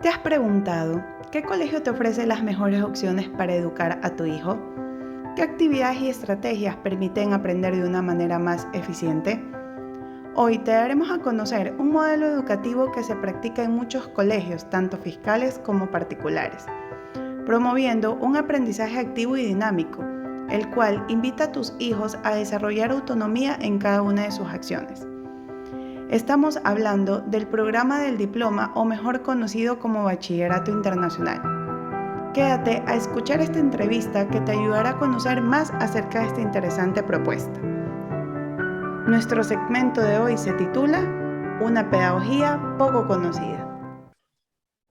¿Te has preguntado qué colegio te ofrece las mejores opciones para educar a tu hijo? ¿Qué actividades y estrategias permiten aprender de una manera más eficiente? Hoy te daremos a conocer un modelo educativo que se practica en muchos colegios, tanto fiscales como particulares, promoviendo un aprendizaje activo y dinámico, el cual invita a tus hijos a desarrollar autonomía en cada una de sus acciones. Estamos hablando del programa del diploma, o mejor conocido como Bachillerato Internacional. Quédate a escuchar esta entrevista que te ayudará a conocer más acerca de esta interesante propuesta. Nuestro segmento de hoy se titula Una pedagogía poco conocida.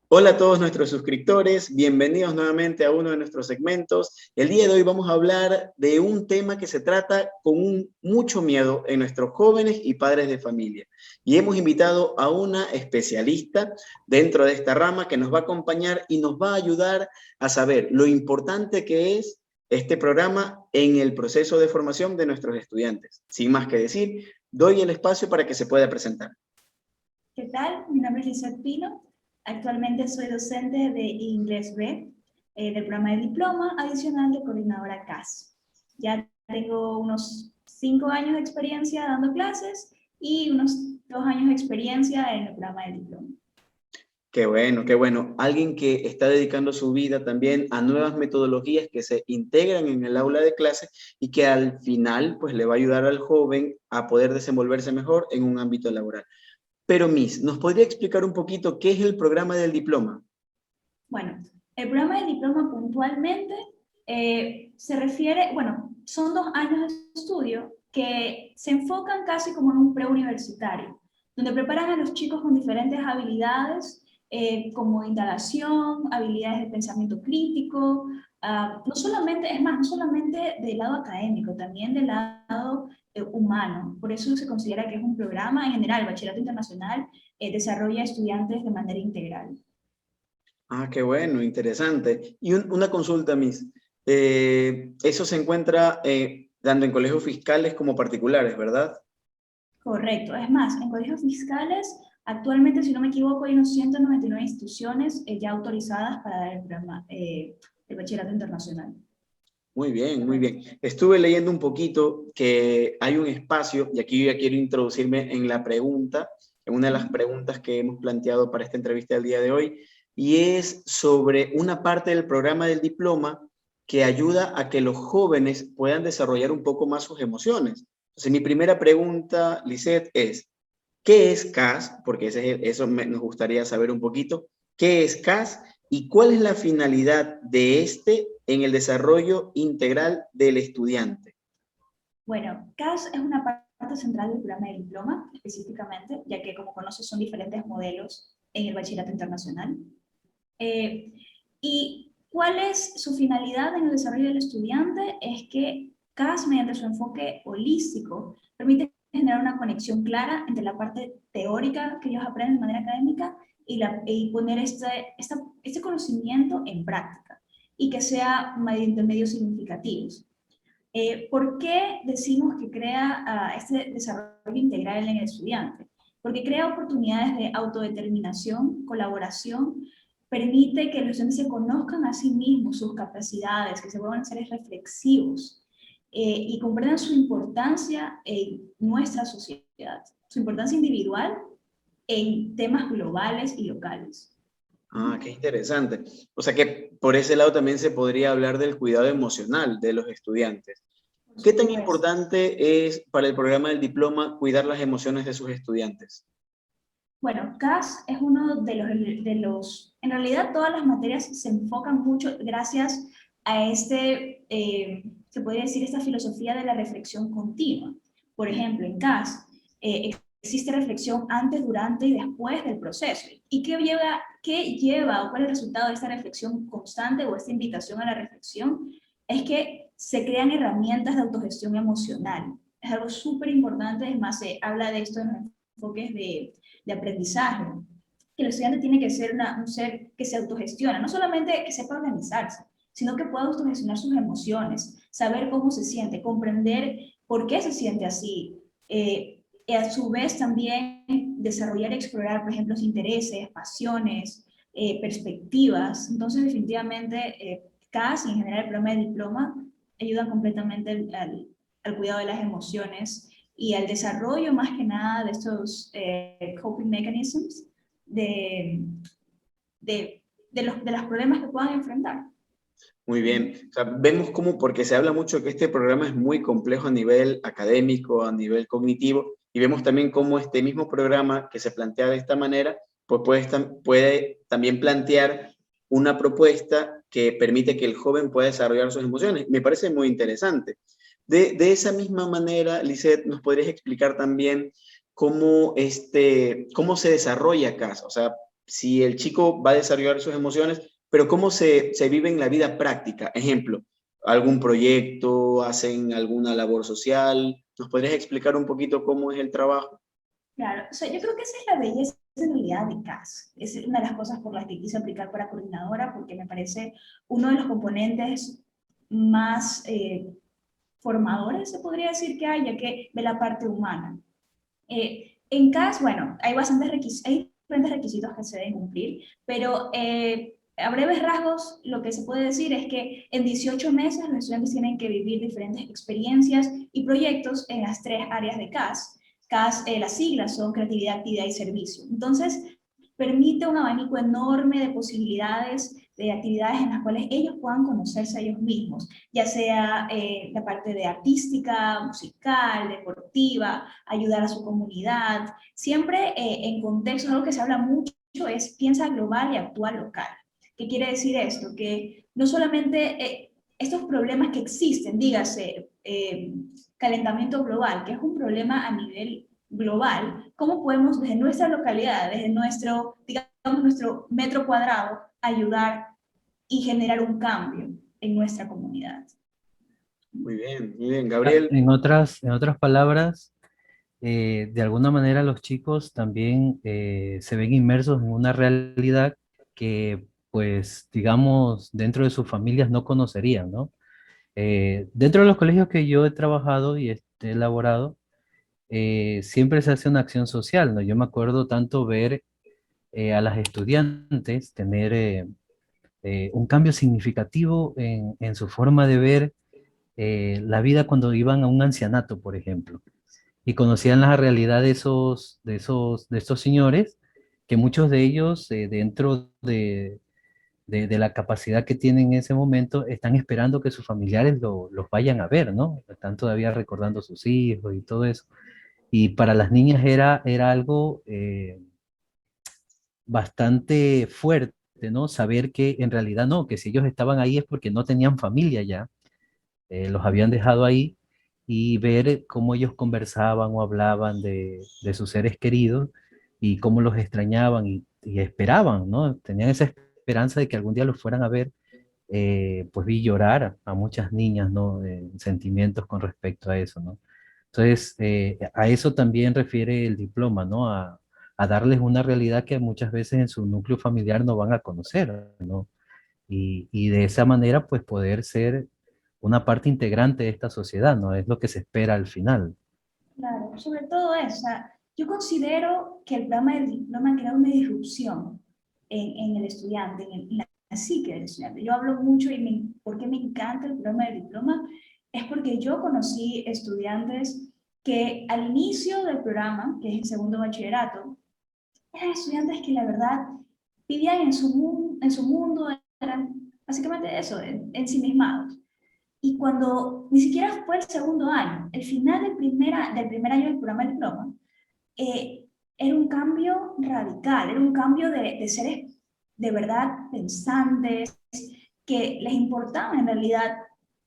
Hola a todos nuestros suscriptores, bienvenidos nuevamente a uno de nuestros segmentos. El día de hoy vamos a hablar de un tema que se trata con mucho miedo en nuestros jóvenes y padres de familia. Y hemos invitado a una especialista dentro de esta rama que nos va a acompañar y nos va a ayudar a saber lo importante que es este programa en el proceso de formación de nuestros estudiantes. Sin más que decir, doy el espacio para que se pueda presentar. ¿Qué tal? Mi nombre es Lizeth Pino. Actualmente soy docente de Inglés B del programa de diploma adicional de coordinadora CAS. Ya tengo unos 5 años de experiencia dando clases y unos 2 años de experiencia en el programa de diploma. Qué bueno, qué bueno. Alguien que está dedicando su vida también a nuevas metodologías que se integran en el aula de clase y que al final pues le va a ayudar al joven a poder desenvolverse mejor en un ámbito laboral. Pero Miss, ¿nos podría explicar un poquito qué es el programa del diploma? Bueno, el programa del diploma puntualmente se refiere, son 2 años de estudio que se enfocan casi como en un preuniversitario, donde preparan a los chicos con diferentes habilidades, como indagación, habilidades de pensamiento crítico, no solamente del lado académico, también del lado humano. Por eso se considera que es un programa en general, el Bachillerato Internacional desarrolla estudiantes de manera integral. Ah, qué bueno, interesante. Y una consulta, Miss. Eso se encuentra tanto en colegios fiscales como particulares, ¿verdad? Correcto. Es más, en colegios fiscales, actualmente, si no me equivoco, hay unos 199 instituciones ya autorizadas para dar el programa de Bachillerato Internacional. Muy bien, muy bien. Estuve leyendo un poquito que hay un espacio, y aquí yo ya quiero introducirme en la pregunta, en una de las preguntas que hemos planteado para esta entrevista del día de hoy, y es sobre una parte del programa del diploma que ayuda a que los jóvenes puedan desarrollar un poco más sus emociones. Entonces, mi primera pregunta, Lisette, es, ¿qué es CAS? Porque nos gustaría saber un poquito. ¿Qué es CAS y cuál es la finalidad de este en el desarrollo integral del estudiante? Bueno, CAS es una parte central del programa de diploma, específicamente, ya que, como conoces, son diferentes modelos en el Bachillerato Internacional. ¿Y cuál es su finalidad en el desarrollo del estudiante? Es que CAS, mediante su enfoque holístico, permite generar una conexión clara entre la parte teórica que ellos aprenden de manera académica y poner este conocimiento en práctica, y que sea mediante medios significativos. ¿Por qué decimos que crea este desarrollo integral en el estudiante? Porque crea oportunidades de autodeterminación, colaboración, permite que los estudiantes se conozcan a sí mismos, sus capacidades, que se vuelvan seres reflexivos y comprendan su importancia en nuestra sociedad, su importancia individual en temas globales y locales. Ah, qué interesante. O sea que por ese lado también se podría hablar del cuidado emocional de los estudiantes. ¿Qué tan importante es para el programa del diploma cuidar las emociones de sus estudiantes? Bueno, CAS es uno de los, en realidad todas las materias se enfocan mucho gracias a se podría decir, esta filosofía de la reflexión continua. Por ejemplo, en CAS existe reflexión antes, durante y después del proceso. ¿Y qué lleva o cuál es el resultado de esta reflexión constante o esta invitación a la reflexión? Es que se crean herramientas de autogestión emocional. Es algo súper importante, es más, se habla de esto en los enfoques de aprendizaje, que el estudiante tiene que ser un ser que se autogestiona, no solamente que sepa organizarse, sino que pueda autogestionar sus emociones, saber cómo se siente, comprender por qué se siente así, y a su vez también desarrollar y explorar, por ejemplo, sus intereses, pasiones, perspectivas. Entonces, definitivamente, CAS y en general el programa de diploma ayudan completamente al cuidado de las emociones y al desarrollo más que nada de estos coping mechanisms de, de los problemas que puedan enfrentar. Muy bien. O sea, vemos cómo, porque se habla mucho que este programa es muy complejo a nivel académico, a nivel cognitivo, y vemos también cómo este mismo programa que se plantea de esta manera, pues puede también plantear una propuesta que permite que el joven pueda desarrollar sus emociones. Me parece muy interesante. De esa misma manera, Lisette, ¿nos podrías explicar también cómo se desarrolla CAS? O sea, si el chico va a desarrollar sus emociones, pero cómo se vive en la vida práctica. Ejemplo, algún proyecto, hacen alguna labor social. ¿Nos podrías explicar un poquito cómo es el trabajo? Claro, o sea, yo creo que esa es la belleza en realidad de CAS. Es una de las cosas por las que quise aplicar para coordinadora, porque me parece uno de los componentes más formadores, se podría decir que hay, ya que ve la parte humana. En CAS, bueno, hay hay diferentes requisitos que se deben cumplir, pero a breves rasgos lo que se puede decir es que en 18 meses los estudiantes tienen que vivir diferentes experiencias y proyectos en las 3 áreas de CAS. CAS, las siglas son creatividad, actividad y servicio. Entonces, permite un abanico enorme de posibilidades de actividades en las cuales ellos puedan conocerse a ellos mismos, ya sea la parte de artística, musical, deportiva, ayudar a su comunidad, siempre en contexto, algo que se habla mucho es piensa global y actúa local. ¿Qué quiere decir esto? Que no solamente estos problemas que existen, dígase calentamiento global, que es un problema a nivel global, ¿cómo podemos desde nuestra localidad, desde nuestro, digamos, nuestro metro cuadrado, ayudar y generar un cambio en nuestra comunidad? Muy bien, Gabriel. En otras palabras, de alguna manera los chicos también se ven inmersos en una realidad que, pues, digamos, dentro de sus familias no conocerían, ¿no? Dentro de los colegios que yo he trabajado y he elaborado, siempre se hace una acción social, ¿no? Yo me acuerdo tanto ver a las estudiantes tener un cambio significativo en su forma de ver la vida cuando iban a un ancianato, por ejemplo, y conocían la realidad de estos señores, que muchos de ellos, dentro de la capacidad que tienen en ese momento, están esperando que sus familiares los vayan a ver, ¿no? Están todavía recordando a sus hijos y todo eso. Y para las niñas era algo bastante fuerte, ¿no? Saber que en realidad no, que si ellos estaban ahí es porque no tenían familia ya, los habían dejado ahí, y ver cómo ellos conversaban o hablaban de sus seres queridos y cómo los extrañaban y esperaban, ¿no? Tenían esa esperanza de que algún día los fueran a ver. Pues vi llorar a muchas niñas, ¿no? Sentimientos con respecto a eso, ¿no? Entonces, a eso también refiere el diploma, ¿no? A darles una realidad que muchas veces en su núcleo familiar no van a conocer, ¿no? Y de esa manera, pues poder ser una parte integrante de esta sociedad, ¿no? Es lo que se espera al final. Claro, sobre todo eso. O sea, yo considero que el programa del diploma ha creado una disrupción en el estudiante, en la psique del estudiante. Yo hablo mucho y por qué me encanta el programa del diploma es porque yo conocí estudiantes que al inicio del programa, que es el segundo bachillerato, eran estudiantes que la verdad vivían en su mundo, eran básicamente eso, ensimismados. Y cuando ni siquiera fue el segundo año, el final del primer año del programa de diploma, era un cambio radical, era un cambio de seres de verdad pensantes, que les importaban en realidad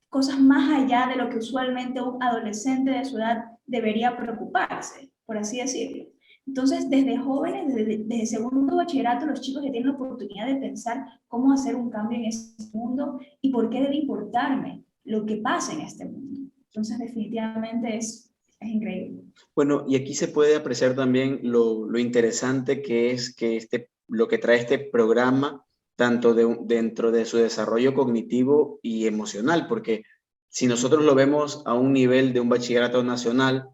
cosas más allá de lo que usualmente un adolescente de su edad debería preocuparse, por así decirlo. Entonces, desde jóvenes, desde segundo bachillerato, los chicos ya tienen la oportunidad de pensar cómo hacer un cambio en este mundo y por qué debe importarme lo que pasa en este mundo. Entonces, definitivamente es increíble. Bueno, y aquí se puede apreciar también lo interesante que es que lo que trae este programa, tanto dentro de su desarrollo cognitivo y emocional, porque si nosotros lo vemos a un nivel de un bachillerato nacional,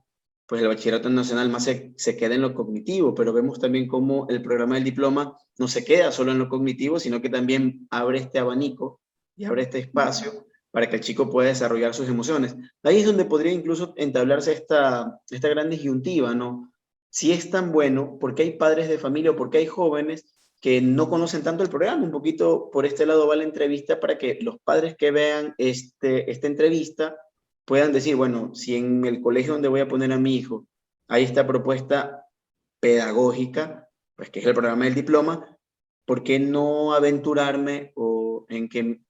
pues el bachillerato nacional más se queda en lo cognitivo, pero vemos también cómo el programa del diploma no se queda solo en lo cognitivo, sino que también abre este abanico y abre este espacio para que el chico pueda desarrollar sus emociones. Ahí es donde podría incluso entablarse esta gran disyuntiva, ¿no? Si es tan bueno, ¿por qué hay padres de familia o por qué hay jóvenes que no conocen tanto el programa? Un poquito por este lado va la entrevista para que los padres que vean esta entrevista puedan decir, bueno, si en el colegio donde voy a poner a mi hijo hay esta propuesta pedagógica, pues que es el programa del diploma, ¿por qué no aventurarme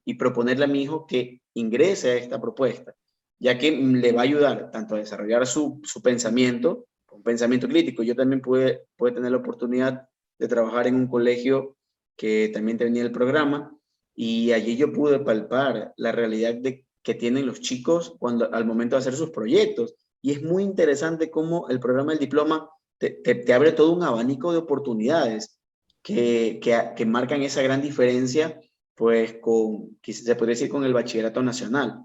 y proponerle a mi hijo que ingrese a esta propuesta? Ya que le va a ayudar tanto a desarrollar su pensamiento, un pensamiento crítico. Yo también pude tener la oportunidad de trabajar en un colegio que también tenía el programa, y allí yo pude palpar la realidad que tienen los chicos al momento de hacer sus proyectos. Y es muy interesante cómo el programa del diploma te abre todo un abanico de oportunidades que marcan esa gran diferencia, pues se podría decir, con el bachillerato nacional.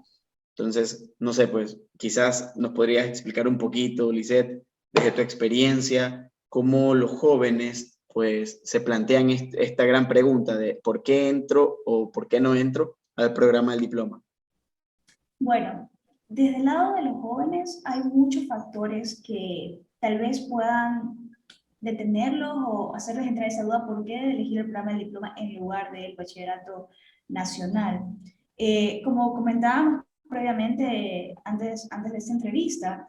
Entonces, no sé, pues quizás nos podrías explicar un poquito, Lisette, desde tu experiencia, cómo los jóvenes pues se plantean esta gran pregunta de ¿por qué entro o por qué no entro al programa del diploma? Bueno, desde el lado de los jóvenes hay muchos factores que tal vez puedan detenerlos o hacerles entrar esa duda por qué elegir el programa del diploma en lugar del bachillerato nacional. Como comentábamos previamente, antes de esta entrevista,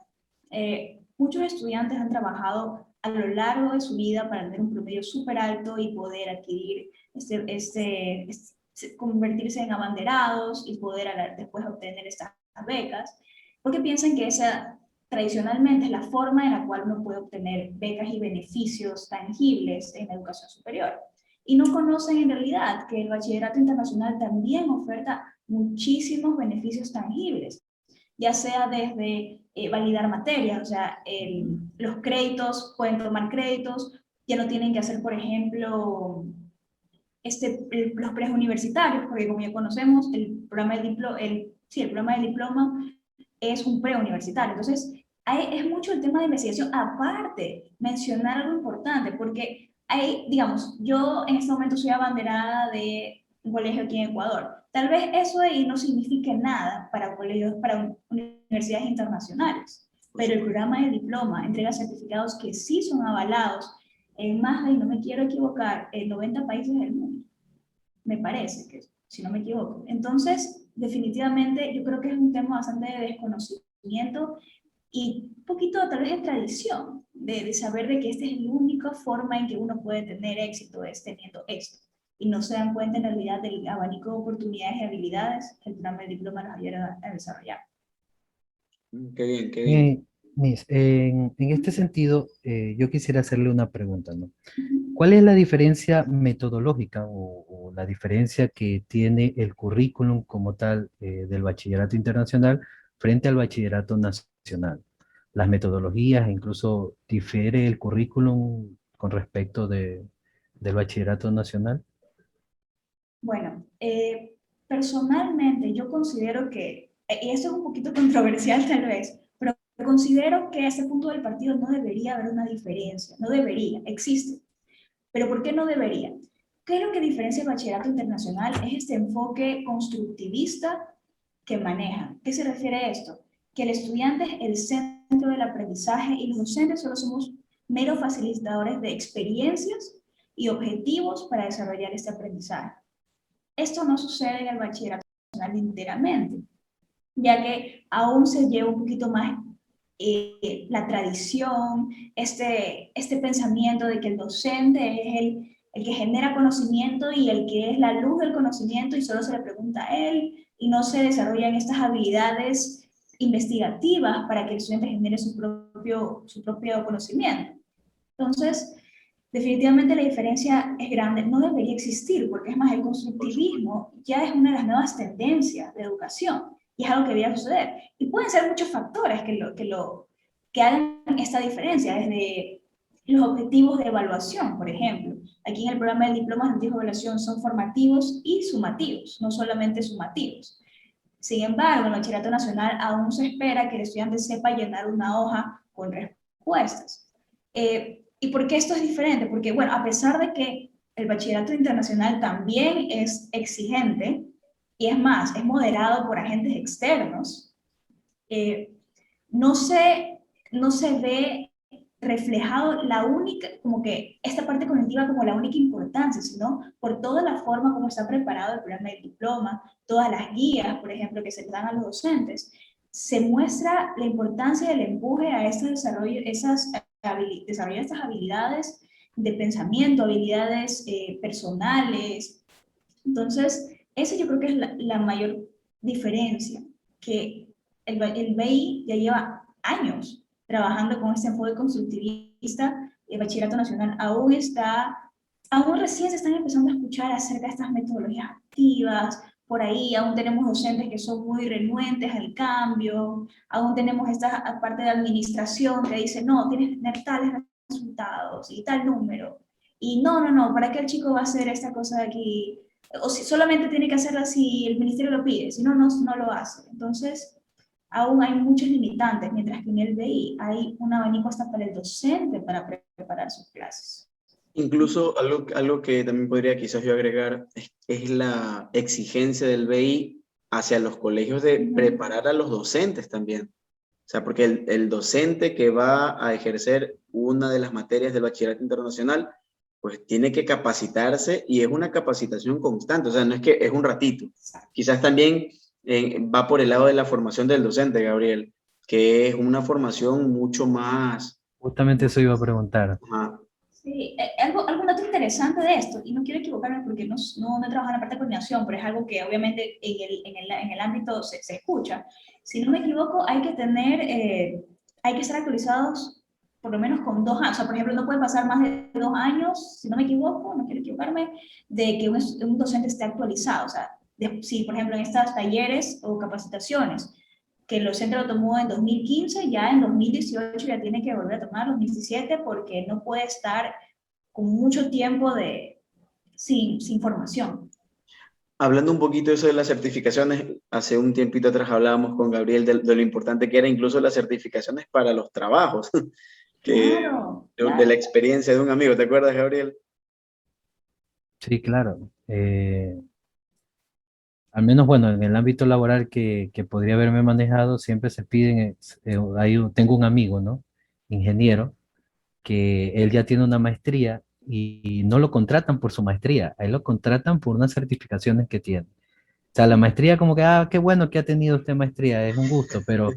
muchos estudiantes han trabajado a lo largo de su vida para tener un promedio súper alto y poder adquirir convertirse en abanderados y poder después obtener estas becas, porque piensan que esa tradicionalmente es la forma en la cual uno puede obtener becas y beneficios tangibles en la educación superior. Y no conocen en realidad que el bachillerato internacional también oferta muchísimos beneficios tangibles, ya sea desde validar materias, o sea, los créditos, pueden tomar créditos, ya no tienen que hacer, por ejemplo, los preuniversitarios, porque como ya conocemos, el programa del diploma es un preuniversitario. Entonces, es mucho el tema de investigación. Aparte, mencionar algo importante, porque digamos, yo en este momento soy abanderada de un colegio aquí en Ecuador. Tal vez eso ahí no signifique nada para colegios, para universidades internacionales, pero el programa de diploma entrega certificados que sí son avalados en más de, no me quiero equivocar, en 90 países del mundo. Me parece que, si no me equivoco. Entonces, definitivamente, yo creo que es un tema bastante de desconocimiento y un poquito tal vez de tradición, de saber de que esta es la única forma en que uno puede tener éxito, es teniendo esto. Y no se dan cuenta en realidad del abanico de oportunidades y habilidades que el programa de diploma nos ayuda a desarrollar. Qué bien, qué bien. Miss, en este sentido, yo quisiera hacerle una pregunta, ¿no? ¿Cuál es la diferencia metodológica o la diferencia que tiene el currículum como tal del bachillerato internacional frente al bachillerato nacional? Las metodologías, incluso difiere el currículum con respecto del bachillerato nacional. Bueno, personalmente yo considero que, y esto es un poquito controversial tal vez, pero considero que a este punto del partido no debería haber una diferencia, no debería, existe. Pero ¿por qué no debería? ¿Qué es lo que diferencia el bachillerato internacional? Es este enfoque constructivista que maneja. ¿Qué se refiere a esto? Que el estudiante es el centro del aprendizaje y los docentes solo somos meros facilitadores de experiencias y objetivos para desarrollar este aprendizaje. Esto no sucede en el bachillerato nacional enteramente, ya que aún se lleva un poquito más la tradición, este pensamiento de que el docente es el que genera conocimiento y el que es la luz del conocimiento y solo se le pregunta a él y no se desarrollan estas habilidades investigativas para que el estudiante genere su propio conocimiento. Entonces, definitivamente la diferencia es grande, no debería existir, porque es más, el constructivismo ya es una de las nuevas tendencias de educación y es algo que debería suceder. Y pueden ser muchos factores que hagan esta diferencia, desde los objetivos de evaluación, por ejemplo. Aquí en el programa de diplomas de objetivos de evaluación son formativos y sumativos, no solamente sumativos. Sin embargo, en el bachillerato nacional aún se espera que el estudiante sepa llenar una hoja con respuestas. ¿Y por qué esto es diferente? Porque, bueno, a pesar de que el bachillerato internacional también es exigente, y es más, es moderado por agentes externos, no se ve reflejado la única, como que esta parte cognitiva como la única importancia, sino por toda la forma como está preparado el programa del diploma, todas las guías, por ejemplo, que se le dan a los docentes, se muestra la importancia del empuje a este desarrollo, desarrollar estas habilidades de pensamiento, habilidades personales. Entonces, esa yo creo que es la mayor diferencia, que el BI ya lleva años trabajando con este enfoque constructivista. El Bachillerato Nacional aún recién se están empezando a escuchar acerca de estas metodologías activas. Por ahí aún tenemos docentes que son muy renuentes al cambio, aún tenemos esta parte de administración que dice, no, tienes que tener tales resultados y tal número. Y no, ¿para qué el chico va a hacer esta cosa de aquí? O si solamente tiene que hacerla si el ministerio lo pide, si no, no lo hace. Entonces, aún hay muchos limitantes, mientras que en el BI hay un abanico hasta para el docente para preparar sus clases. Incluso algo que también podría quizás yo agregar es la exigencia del BI hacia los colegios de preparar a los docentes también. O sea, porque el docente que va a ejercer una de las materias del bachillerato internacional, pues tiene que capacitarse y es una capacitación constante. O sea, no es que es un ratito. Quizás también va por el lado de la formación del docente, Gabriel, que es una formación mucho más... Justamente eso iba a preguntar. Ajá. Sí, algún dato interesante de esto, y no quiero equivocarme porque no he trabajado en la parte de coordinación, pero es algo que obviamente en el ámbito se escucha. Si no me equivoco, hay que estar actualizados por lo menos con 2 años. O sea, por ejemplo, no puede pasar más de 2 años, si no me equivoco, no quiero equivocarme, de que un docente esté actualizado. O sea, si por ejemplo en estas talleres o capacitaciones, que el docente lo tomó en 2015, ya en 2018 ya tiene que volver a tomar, 2017, porque no puede estar con mucho tiempo sin formación. Hablando un poquito de eso de las certificaciones, hace un tiempito atrás hablábamos con Gabriel de lo importante que era incluso las certificaciones para los trabajos, Claro. de la experiencia de un amigo, ¿te acuerdas, Gabriel? Sí, claro. Al menos, bueno, en el ámbito laboral que podría haberme manejado, siempre se piden, tengo un amigo, ¿no? Ingeniero, que él ya tiene una maestría y no lo contratan por su maestría, a él lo contratan por unas certificaciones que tiene. O sea, la maestría como que, qué bueno que ha tenido usted maestría, es un gusto, pero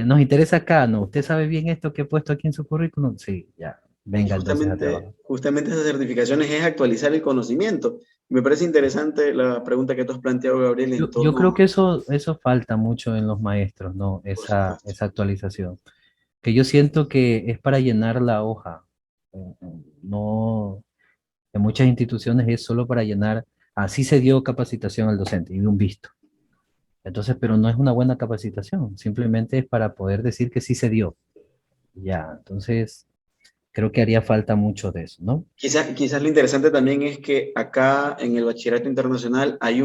nos interesa acá, ¿no? ¿Usted sabe bien esto que he puesto aquí en su currículum? Sí, ya, Y venga entonces a trabajar. justamente esas certificaciones es actualizar el conocimiento. Me parece interesante la pregunta que tú has planteado, Gabriel, en Yo creo torno que eso falta mucho en los maestros, ¿no? por supuesto. Esa actualización. Que yo siento que es para llenar la hoja. No, en muchas instituciones es solo para llenar, así se dio capacitación al docente y un visto. Entonces, pero no es una buena capacitación, simplemente es para poder decir que sí se dio. Ya, entonces creo que haría falta mucho de eso, ¿no? Quizás lo interesante también es que acá en el bachillerato internacional hay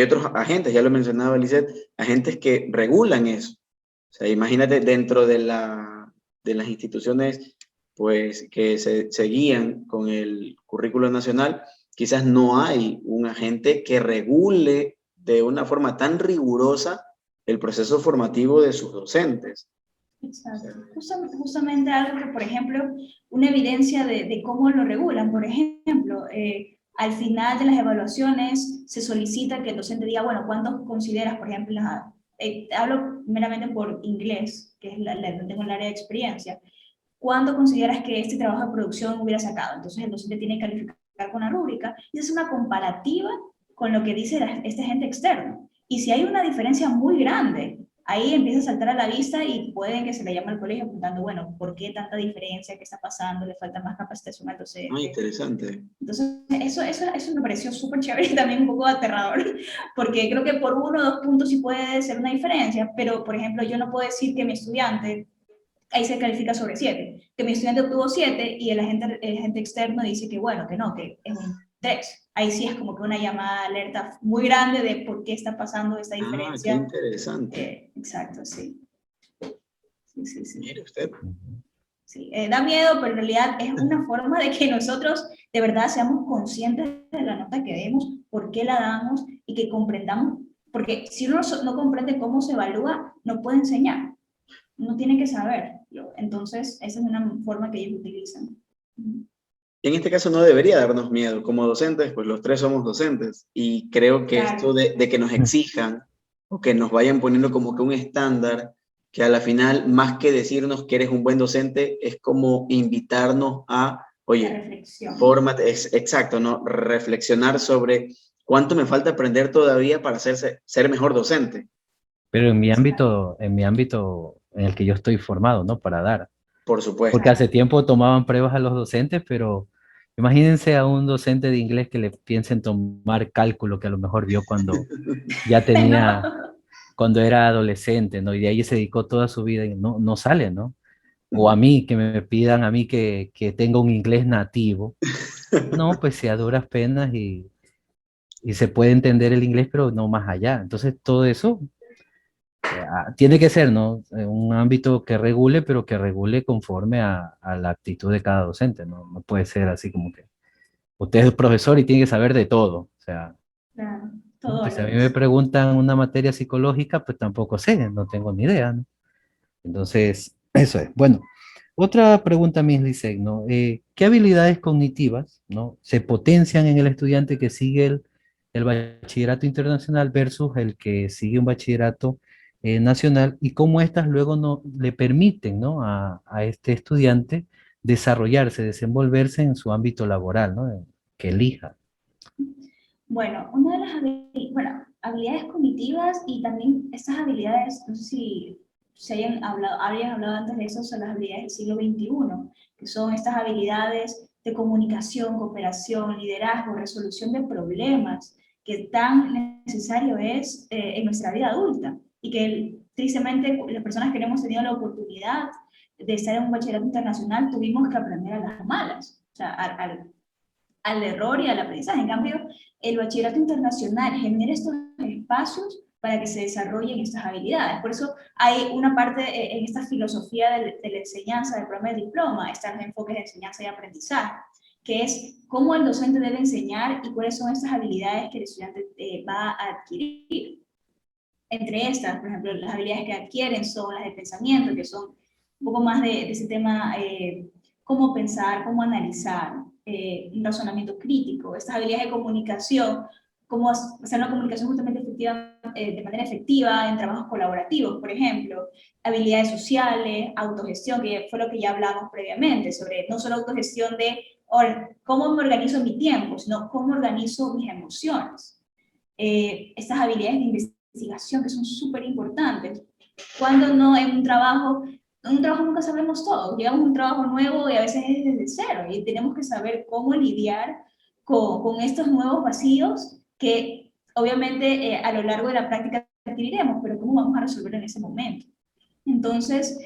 otros agentes, ya lo mencionaba Lisette, agentes que regulan eso. O sea, imagínate dentro de las instituciones pues, que se guían con el currículo nacional, quizás no hay un agente que regule de una forma tan rigurosa el proceso formativo de sus docentes. Exacto. Justamente algo que, por ejemplo, una evidencia de cómo lo regulan, por ejemplo, al final de las evaluaciones se solicita que el docente diga, bueno, ¿cuánto consideras, por ejemplo, hablo meramente por inglés, que es donde tengo el área de experiencia, ¿cuánto consideras que este trabajo de producción hubiera sacado? Entonces el docente tiene que calificar con la rúbrica y es una comparativa con lo que dice este agente externo. Y si hay una diferencia muy grande, ahí empieza a saltar a la vista y pueden que se le llame al colegio preguntando, bueno, ¿por qué tanta diferencia? ¿Qué está pasando? ¿Le falta más capacitación al docente? Muy interesante. Entonces, eso me pareció súper chévere y también un poco aterrador, porque creo que por 1 o 2 puntos sí puede ser una diferencia, pero, por ejemplo, yo no puedo decir que mi estudiante, ahí se califica sobre 7, que mi estudiante obtuvo 7 y el agente externo dice que, bueno, que no, que es un 3. Ahí sí es como que una llamada de alerta muy grande de por qué está pasando esta diferencia. Qué interesante. Exacto, sí. Sí, sí, sí. Mire usted. Sí, da miedo, pero en realidad es una forma de que nosotros de verdad seamos conscientes de la nota que demos, por qué la damos y que comprendamos, porque si uno no comprende cómo se evalúa, no puede enseñar, uno tiene que saberlo. Entonces, esa es una forma que ellos utilizan. En este caso no debería darnos miedo. Como docentes, pues los tres somos docentes. Y creo que Claro. esto de que nos exijan o que nos vayan poniendo como que un estándar, que a la final, más que decirnos que eres un buen docente, es como invitarnos a, La oye, reflexión. fórmate, exacto, ¿no? Reflexionar sobre cuánto me falta aprender todavía para ser mejor docente. Pero en mi ámbito en el que yo estoy formado, ¿no? Para dar. Por supuesto. Porque hace tiempo tomaban pruebas a los docentes, pero imagínense a un docente de inglés que le piense en tomar cálculo, que a lo mejor vio cuando ya tenía, No. cuando era adolescente, ¿no? Y de ahí se dedicó toda su vida y no sale, ¿no? O a mí, que me pidan a mí que tenga un inglés nativo. No, pues sí, a duras penas y se puede entender el inglés, pero no más allá. Entonces, todo eso tiene que ser, ¿no? Un ámbito que regule, pero que regule conforme a la actitud de cada docente, ¿no? No puede ser así como que usted es profesor y tiene que saber de todo. O sea, Claro, ¿no? todo a Pues si la a mí me vez. preguntan una materia psicológica, pues tampoco sé, no tengo ni idea, ¿no? Entonces, eso es. Bueno, otra pregunta, Miss Lisek, ¿no? ¿Qué habilidades cognitivas, ¿no? se potencian en el estudiante que sigue el bachillerato internacional versus el que sigue un bachillerato nacional y cómo estas luego no, le permiten, ¿no? a este estudiante desarrollarse, desenvolverse en su ámbito laboral, ¿no? Que elija. Bueno, una de las habilidades cognitivas y también estas habilidades, no sé si se habían hablado antes de eso, son las habilidades del siglo XXI, que son estas habilidades de comunicación, cooperación, liderazgo, resolución de problemas, que tan necesario es en nuestra vida adulta y que tristemente las personas que hemos tenido la oportunidad de estar en un bachillerato internacional tuvimos que aprender a las malas, o sea, al error y al aprendizaje. En cambio, el bachillerato internacional genera estos espacios para que se desarrollen estas habilidades. Por eso hay una parte en esta filosofía de la enseñanza del programa de diploma, están los enfoques de enseñanza y aprendizaje, que es cómo el docente debe enseñar y cuáles son estas habilidades que el estudiante va a adquirir. Entre estas, por ejemplo, las habilidades que adquieren son las de pensamiento, que son un poco más de ese tema, cómo pensar, cómo analizar, un razonamiento crítico, estas habilidades de comunicación, cómo hacer una comunicación justamente efectiva, de manera efectiva en trabajos colaborativos, por ejemplo, habilidades sociales, autogestión, que fue lo que ya hablamos previamente, sobre no solo autogestión de cómo me organizo mi tiempo, sino cómo organizo mis emociones. Estas habilidades de investigación que son súper importantes. Cuando no en un trabajo nunca sabemos todo, llegamos a un trabajo nuevo y a veces es desde cero y tenemos que saber cómo lidiar con estos nuevos vacíos que obviamente a lo largo de la práctica adquiriremos, pero cómo vamos a resolverlo en ese momento. Entonces,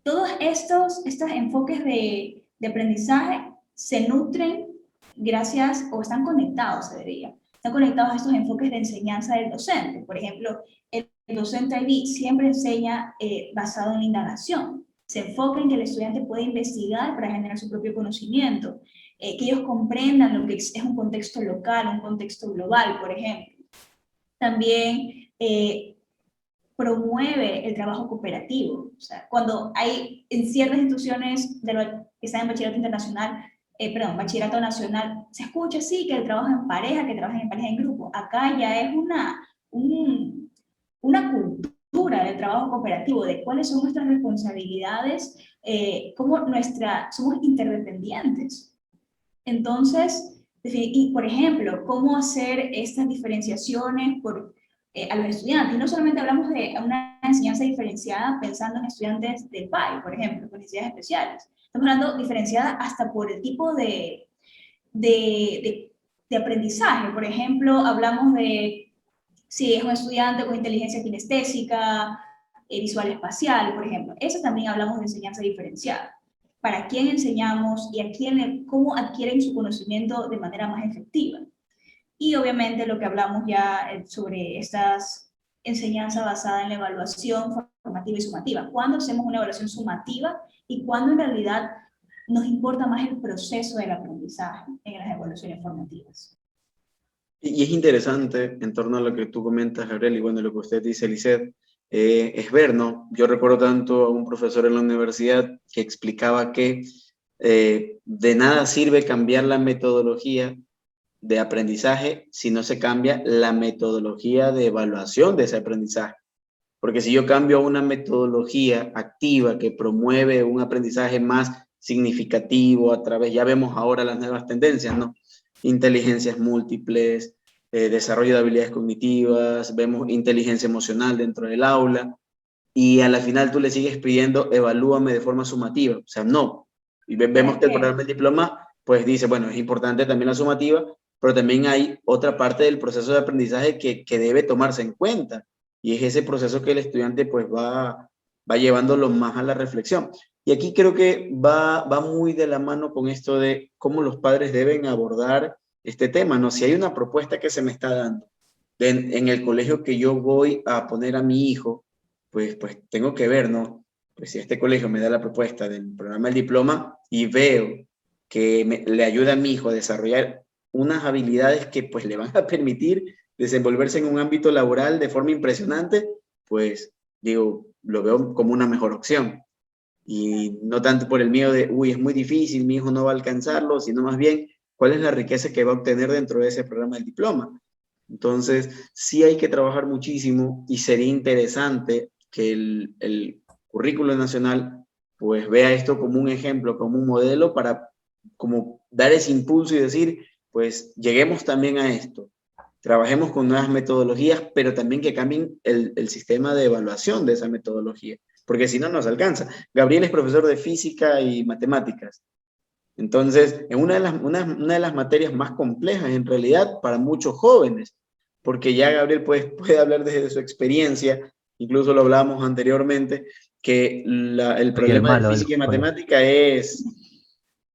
todos estos enfoques de aprendizaje se nutren gracias, o están conectados, se diría, están conectados a estos enfoques de enseñanza del docente. Por ejemplo, el docente IB siempre enseña basado en la indagación. Se enfoca en que el estudiante puede investigar para generar su propio conocimiento, que ellos comprendan lo que es un contexto local, un contexto global, por ejemplo. También promueve el trabajo cooperativo. O sea, cuando hay en ciertas instituciones que están en bachillerato internacional, bachillerato nacional, se escucha sí que el trabajo en pareja, que trabajan en pareja en grupo. Acá ya es una cultura del trabajo cooperativo, de cuáles son nuestras responsabilidades, cómo somos interdependientes. Entonces, y por ejemplo, cómo hacer estas diferenciaciones a los estudiantes. Y no solamente hablamos de una enseñanza diferenciada pensando en estudiantes del PAI, por ejemplo, con necesidades especiales. Estamos hablando diferenciada hasta por el tipo de aprendizaje. Por ejemplo, hablamos de si es un estudiante con inteligencia kinestésica, visual espacial, por ejemplo. Eso también hablamos de enseñanza diferenciada. Para quién enseñamos y cómo adquieren su conocimiento de manera más efectiva. Y obviamente lo que hablamos ya sobre estas enseñanzas basadas en la evaluación, formativa y sumativa. ¿Cuándo hacemos una evaluación sumativa y cuándo en realidad nos importa más el proceso del aprendizaje en las evaluaciones formativas? Y es interesante en torno a lo que tú comentas, Gabriel, y bueno, lo que usted dice, Lisette, es ver, ¿no? Yo recuerdo tanto a un profesor en la universidad que explicaba que de nada sirve cambiar la metodología de aprendizaje si no se cambia la metodología de evaluación de ese aprendizaje. Porque si yo cambio a una metodología activa que promueve un aprendizaje más significativo a través, ya vemos ahora las nuevas tendencias, ¿no? Inteligencias múltiples, desarrollo de habilidades cognitivas, vemos inteligencia emocional dentro del aula, y a la final tú le sigues pidiendo, evalúame de forma sumativa. O sea, no. Y vemos que el programa del diploma, pues dice, bueno, es importante también la sumativa, pero también hay otra parte del proceso de aprendizaje que debe tomarse en cuenta. Y es ese proceso que el estudiante pues va llevándolo más a la reflexión. Y aquí creo que va muy de la mano con esto de cómo los padres deben abordar este tema, ¿no? Si hay una propuesta que se me está dando en el colegio que yo voy a poner a mi hijo, pues tengo que ver, ¿no? Pues si este colegio me da la propuesta del programa del diploma y veo que le ayuda a mi hijo a desarrollar unas habilidades que pues le van a permitir desenvolverse en un ámbito laboral de forma impresionante, pues digo, lo veo como una mejor opción. Y no tanto por el miedo de, uy, es muy difícil, mi hijo no va a alcanzarlo, sino más bien, ¿cuál es la riqueza que va a obtener dentro de ese programa del diploma? Entonces, sí hay que trabajar muchísimo y sería interesante que el currículo nacional pues vea esto como un ejemplo, como un modelo para como dar ese impulso y decir, pues lleguemos también a esto. Trabajemos con nuevas metodologías, pero también que cambien el sistema de evaluación de esa metodología, porque si no nos alcanza. Gabriel es profesor de física y matemáticas. Entonces, en una de las materias más complejas en realidad para muchos jóvenes, porque ya Gabriel puede hablar desde su experiencia, incluso lo hablábamos anteriormente, que el Soy el problema de malo del física y colegio. matemática es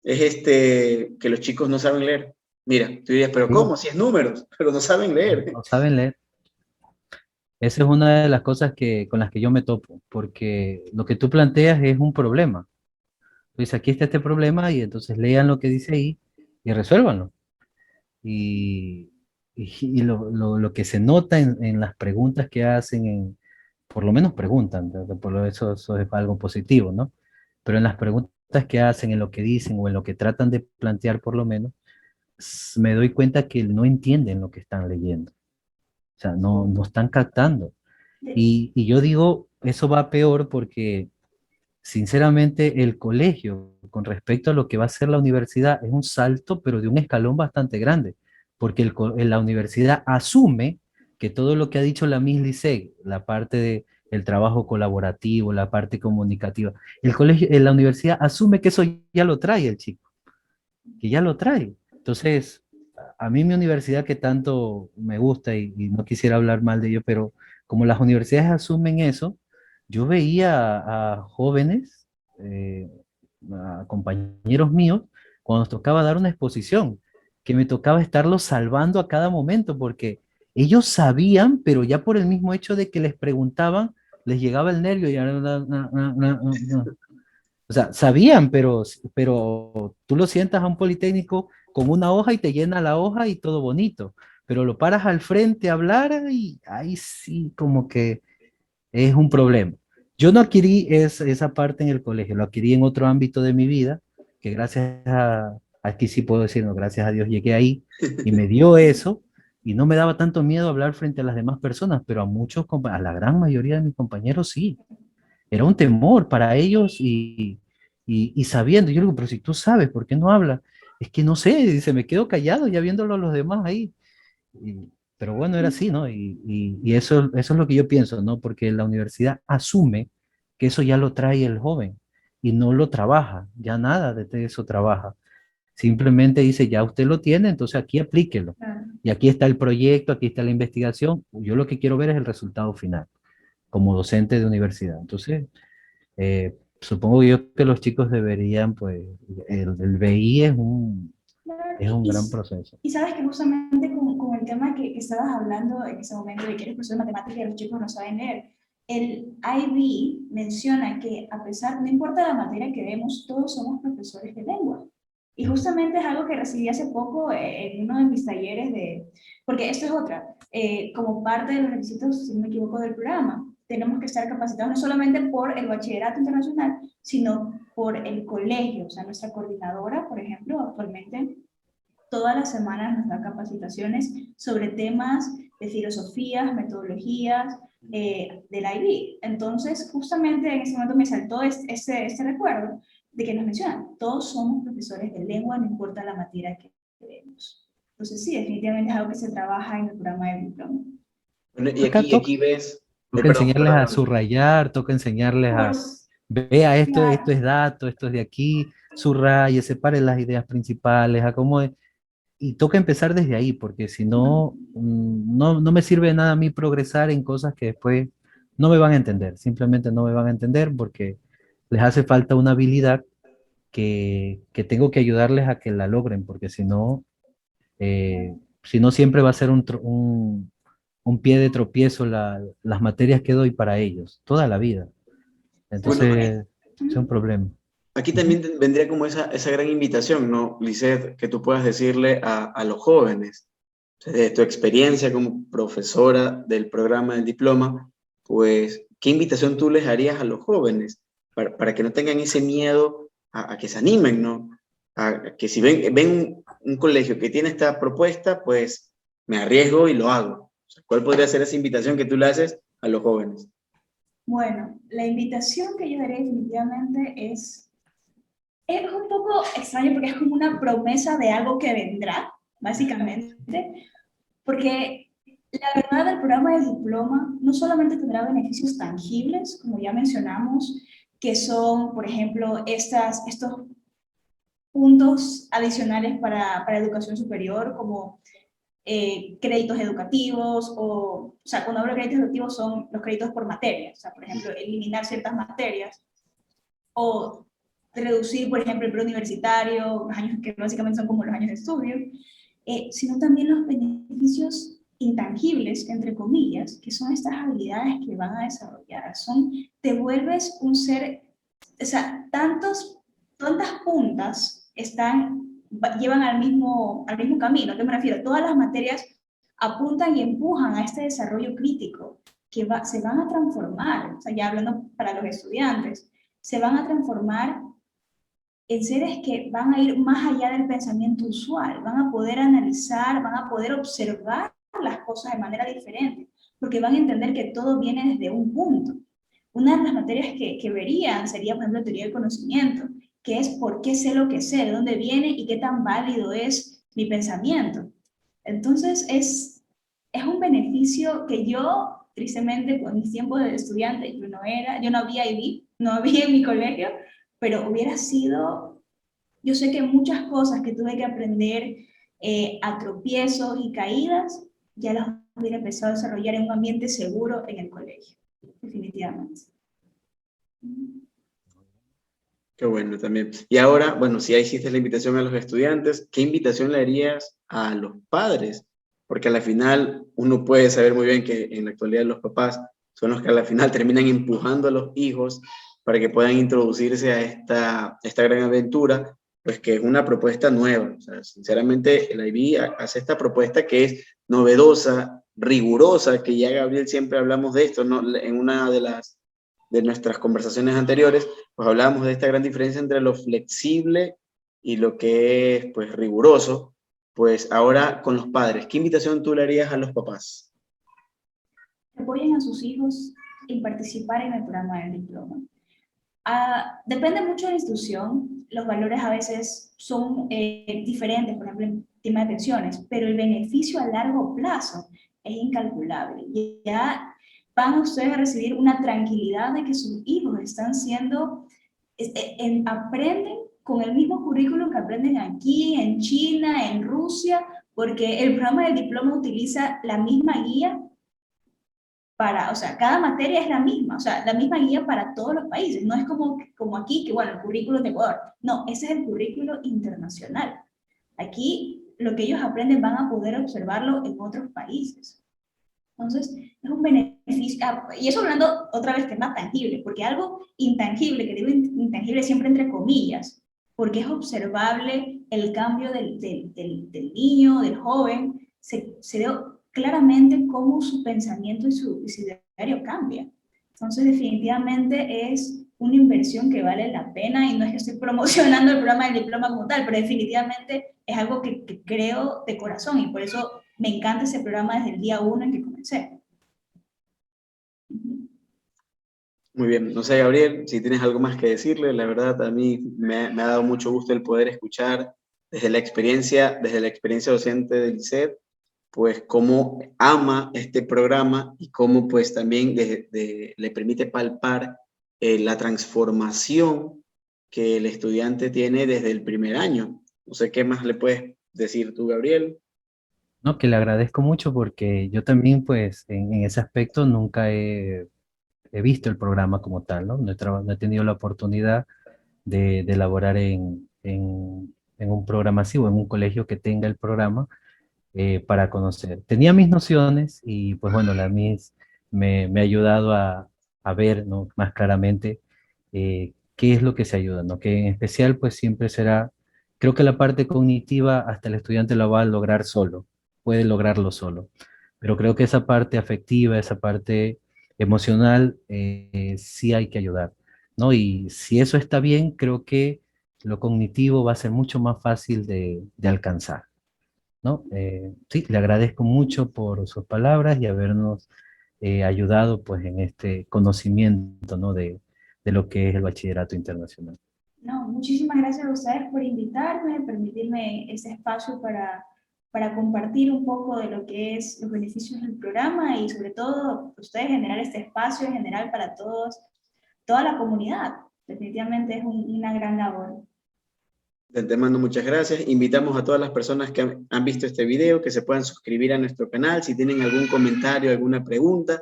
que los chicos no saben leer. Mira, tú dirías, pero Sí, ¿cómo? Si es números, pero no saben leer. no saben leer. Esa es una de las cosas con las que yo me topo, porque lo que tú planteas es un problema. Tú dices, aquí está este problema y entonces lean lo que dice ahí y resuélvanlo. Y, y lo que se nota en las preguntas que hacen, por lo menos preguntan, por eso es algo positivo, ¿no? Pero en las preguntas que hacen, en lo que dicen o en lo que tratan de plantear por lo menos, me doy cuenta que no entienden lo que están leyendo. O sea, no están captando. Y yo digo, eso va peor porque, sinceramente, el colegio, con respecto a lo que va a ser la universidad, es un salto, pero de un escalón bastante grande, porque la universidad asume que todo lo que ha dicho la Miss Licey, la parte del trabajo colaborativo, la parte comunicativa, el colegio, la universidad asume que eso ya lo trae el chico, que ya lo trae. Entonces, a mí mi universidad que tanto me gusta y no quisiera hablar mal de ello, pero como las universidades asumen eso, yo veía a jóvenes, eh, a compañeros míos, cuando nos tocaba dar una exposición, que me tocaba estarlos salvando a cada momento, porque ellos sabían, pero ya por el mismo hecho de que les preguntaban, les llegaba el nervio y o sea, sabían, pero tú lo sientas a un politécnico con una hoja y te llena la hoja y todo bonito, pero lo paras al frente a hablar y ahí sí como que es un problema. Yo no adquirí esa parte en el colegio, lo adquirí en otro ámbito de mi vida, que aquí sí puedo decir, no, gracias a Dios llegué ahí y me dio eso y no me daba tanto miedo hablar frente a las demás personas, pero a a la gran mayoría de mis compañeros sí. Era un temor para ellos y sabiendo, yo digo, pero si tú sabes, ¿por qué no hablas? Es que no sé, dice, me quedo callado ya viéndolo a los demás ahí. Pero bueno, era así, ¿no? Y eso es lo que yo pienso, ¿no? Porque la universidad asume que eso ya lo trae el joven y no lo trabaja, ya nada de eso trabaja. Simplemente dice, ya usted lo tiene, entonces aquí aplíquelo. Y aquí está el proyecto, aquí está la investigación. Yo lo que quiero ver es el resultado final como docente de universidad. Entonces, supongo yo que los chicos deberían, pues, el BI es un gran proceso. Y sabes que justamente con el tema que estabas hablando en ese momento de que eres profesor de matemáticas y los chicos no saben leer, el IB menciona que a pesar, no importa la materia que demos, todos somos profesores de lengua. Y justamente es algo que recibí hace poco en uno de mis talleres porque esto es otra, como parte de los requisitos, si no me equivoco, del programa, tenemos que estar capacitados no solamente por el bachillerato internacional, sino por el colegio. O sea, nuestra coordinadora, por ejemplo, actualmente todas las semanas nos da capacitaciones sobre temas de filosofías, metodologías del IB. Entonces, justamente en ese momento me saltó este recuerdo de que nos mencionan, todos somos profesores de lengua, no importa la materia que vemos. Entonces, sí, definitivamente es algo que se trabaja en el programa de diploma. Bueno, Acá aquí ves, toca perdón, enseñarles a perdón. subrayar, toca enseñarles Por, a, vea, esto claro. es dato, esto es de aquí, subraye, separe las ideas principales, acomode. Y toca empezar desde ahí, porque si no, no me sirve de nada a mí progresar en cosas que después no me van a entender, simplemente no me van a entender porque les hace falta una habilidad que tengo que ayudarles a que la logren, porque si no siempre va a ser un pie de tropiezo las materias que doy para ellos, toda la vida. Bueno, Entonces, es un problema. aquí Ujú. también vendría como esa gran invitación, ¿no, Lisette? Que tú puedas decirle a los jóvenes, o sea, de tu experiencia como profesora del programa del diploma, pues, ¿qué invitación tú les harías a los jóvenes para que no tengan ese miedo a que se animen, ¿no? A que si ven un colegio que tiene esta propuesta, pues me arriesgo y lo hago. O sea, ¿cuál podría ser esa invitación que tú le haces a los jóvenes? Bueno, la invitación que yo daré definitivamente es un poco extraño porque es como una promesa de algo que vendrá, básicamente, porque la verdad el programa de diploma no solamente tendrá beneficios tangibles, como ya mencionamos, que son, por ejemplo, estos puntos adicionales para educación superior, como créditos educativos, o sea, cuando hablo de créditos educativos son los créditos por materia, o sea, por ejemplo, eliminar ciertas materias, o reducir, por ejemplo, el preuniversitario, los años que básicamente son como los años de estudio, sino también los beneficios intangibles, entre comillas, que son estas habilidades que van a desarrollar. Te vuelves un ser, o sea, tantas puntas llevan al mismo camino. ¿A qué me refiero? Todas las materias apuntan y empujan a este desarrollo crítico se van a transformar, o sea, ya hablando para los estudiantes, se van a transformar en seres que van a ir más allá del pensamiento usual, van a poder analizar, van a poder observar las cosas de manera diferente, porque van a entender que todo viene desde un punto. Una de las materias que verían sería, por ejemplo, teoría del conocimiento, que es por qué sé lo que sé, de dónde viene y qué tan válido es mi pensamiento. Entonces, es un beneficio que yo, tristemente, con mis tiempos de estudiante, yo no había IB, no había en mi colegio, pero hubiera sido, yo sé que muchas cosas que tuve que aprender a tropiezos y caídas, ya las hubiera empezado a desarrollar en un ambiente seguro en el colegio, definitivamente. Qué bueno también. Y ahora, bueno, si ya hiciste la invitación a los estudiantes, ¿qué invitación le harías a los padres? Porque a la final uno puede saber muy bien que en la actualidad los papás son los que a la final terminan empujando a los hijos para que puedan introducirse a esta gran aventura, pues que es una propuesta nueva. O sea, sinceramente, el IB hace esta propuesta que es novedosa, rigurosa, que ya Gabriel siempre hablamos de esto, ¿no? En una de nuestras conversaciones anteriores, pues hablábamos de esta gran diferencia entre lo flexible y lo que es, pues, riguroso. Pues ahora con los padres, ¿qué invitación tú le harías a los papás? Apoyen a sus hijos en participar en el programa del diploma. Depende mucho de la institución, los valores a veces son diferentes, por ejemplo, en tema de pensiones, pero el beneficio a largo plazo es incalculable. Ya van ustedes a recibir una tranquilidad de que sus hijos están aprenden con el mismo currículum que aprenden aquí, en China, en Rusia, porque el programa del diploma utiliza la misma guía o sea, cada materia es la misma, o sea, la misma guía para todos los países, no es como aquí, que bueno, el currículo de Ecuador, no, ese es el currículo internacional. Aquí lo que ellos aprenden van a poder observarlo en otros países. Entonces, es un beneficio beneficios, y eso hablando otra vez tema tangible, porque algo intangible, que digo intangible siempre entre comillas, porque es observable el cambio del niño, del joven, se ve claramente cómo su pensamiento y su ideario cambia. Entonces, definitivamente es una inversión que vale la pena, y no es que estoy promocionando el programa del diploma como tal, pero definitivamente es algo que creo de corazón, y por eso me encanta ese programa desde el día 1 en que comencé. Muy bien, no sé, Gabriel, si tienes algo más que decirle. La verdad, a mí me ha dado mucho gusto el poder escuchar desde la experiencia docente del ICET, pues cómo ama este programa y cómo pues también le permite palpar la transformación que el estudiante tiene desde el primer año. No sé qué más le puedes decir tú, Gabriel. No, que le agradezco mucho porque yo también, pues, en ese aspecto nunca he visto el programa como tal, ¿no? No he tenido la oportunidad de elaborar en un programa así o en un colegio que tenga el programa para conocer. Tenía mis nociones y, pues, bueno, la MIS me ha ayudado a ver, ¿no? Más claramente qué es lo que se ayuda, ¿no? Que en especial, pues, siempre será, creo que la parte cognitiva hasta el estudiante lo va a lograr solo, puede lograrlo solo, pero creo que esa parte afectiva, esa parte emocional, sí hay que ayudar, ¿no? Y si eso está bien, creo que lo cognitivo va a ser mucho más fácil de alcanzar, ¿no? Sí, le agradezco mucho por sus palabras y habernos ayudado, pues, en este conocimiento, ¿no? De lo que es el bachillerato internacional. No, muchísimas gracias a ustedes por invitarme, permitirme este espacio para compartir un poco de lo que es los beneficios del programa, y sobre todo ustedes generar este espacio en general para todos, toda la comunidad. Definitivamente es una gran labor. De antemano, muchas gracias. Invitamos a todas las personas que han visto este video que se puedan suscribir a nuestro canal. Si tienen algún comentario, alguna pregunta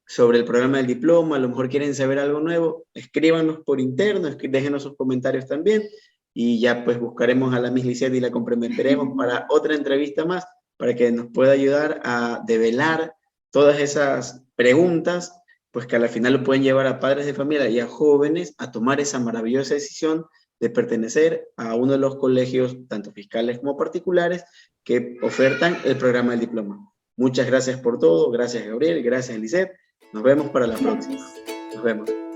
sobre el programa del diploma, a lo mejor quieren saber algo nuevo, escríbanos por interno, déjenos sus comentarios también, y ya pues buscaremos a la Miss Lisette y la comprometeremos para otra entrevista más, para que nos pueda ayudar a develar todas esas preguntas, pues que al final lo pueden llevar a padres de familia y a jóvenes a tomar esa maravillosa decisión de pertenecer a uno de los colegios, tanto fiscales como particulares, que ofertan el programa del diploma. Muchas gracias por todo. Gracias, Gabriel. Gracias, Lisette. Nos vemos para la próxima. Nos vemos.